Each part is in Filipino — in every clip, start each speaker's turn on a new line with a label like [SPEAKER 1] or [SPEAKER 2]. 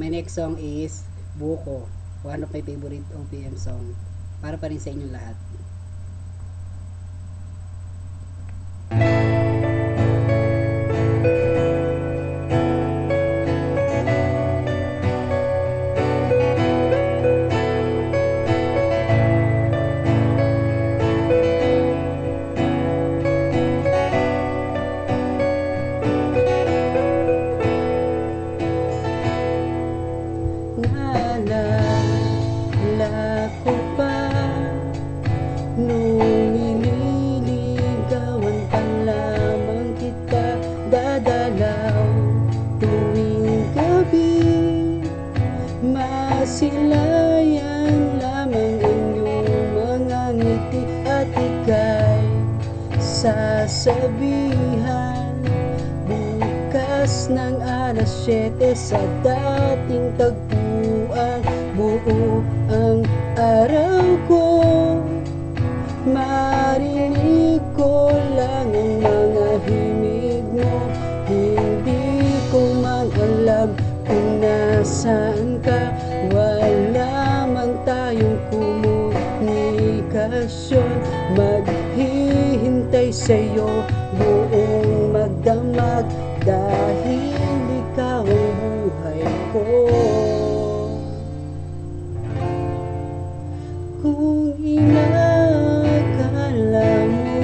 [SPEAKER 1] My next song is Buko, one of my favorite OPM song. Para pa rin sa inyong lahat. Naalala ko pa nung nililigawan pa lamang kita, dadalaw tuwing gabi, masilayan lamang inyong mga ngiti at ika'y sasabihan bukas ng alas 7 sa dating tagpuan. Buo ang araw ko, marinig ko lang ang mga himig mo. Hindi ko man alam kung nasaan ka, wala man tayong komunikasyon. Maghihintay sa'yo buong magdamag dahil ikaw ang buhay ko. Kung inakala mo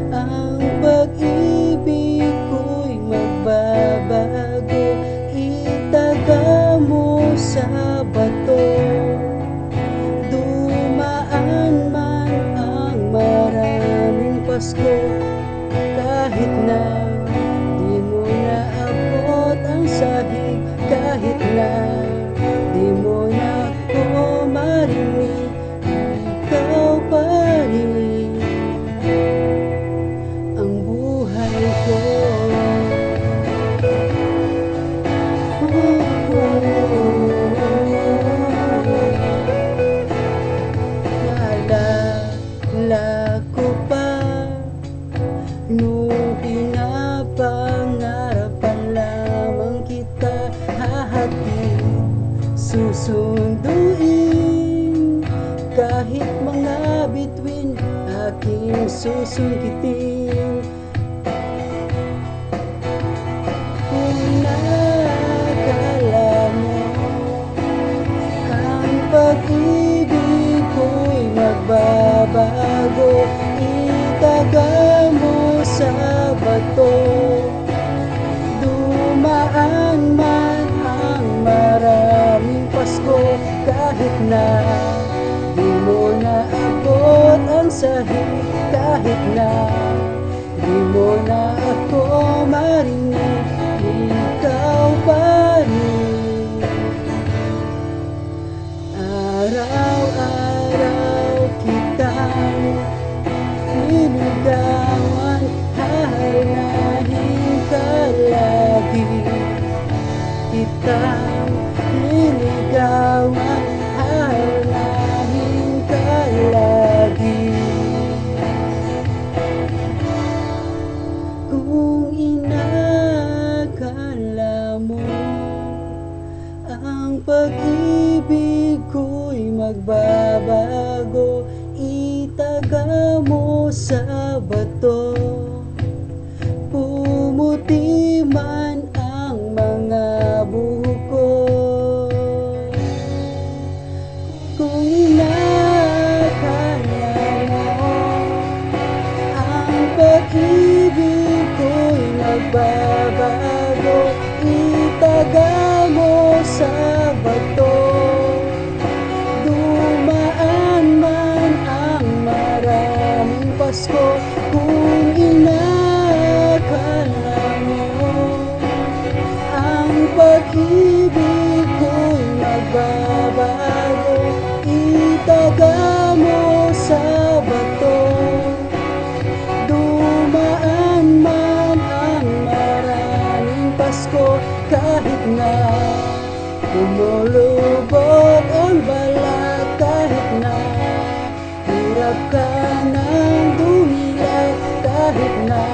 [SPEAKER 1] ang pag-ibig ko'y magbabago, itaga mo sa bato. Dumaan man ang maraming Pasko, kahit na di mo naabot ang sahig, kahit na di mo na ako marinig, ikaw pa rin ang buhay ko. Naalala ko pa nung pinapangarapan lamang kita, hahatid, susunduin, kahit mga bituin aking susungkitin. Kung nakala mo ang pag-ibig ko'y magbabago, itaga mo sa bato. Dumaan man ang maraming Pasko, kahit na di mo naabot ang sahig, kahit na di mo na ako marinig, ikaw pa rin. Araw-araw kitang niligawan, hahanapin ka lagi. Kitang niligawan, hahanapin ka lagi. Kung inakala mo ang pag-ibig ko'y magbabago, itaga mo sa bato. Pumuti man ang mga buhok ko, kung inakala mo ang pag-ibig ko'y magbabago, itaga mo sa bato. Dumaan man ang maraming Pasko, kung inakala mo ang pag-ibig ko'y magbabago, itaga mo sa bato. Dumaan man ang maraming Pasko, kahit na lumulubog ang balat, kahit na hirap ka nang dumilat, kahit na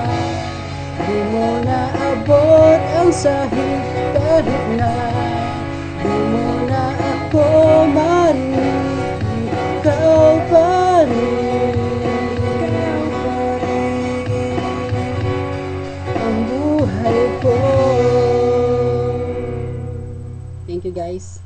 [SPEAKER 1] di mo naabot ang sahig, kahit na Di mo na ako marinig, ikaw pa rin. Ang buhay ko. Thank you guys.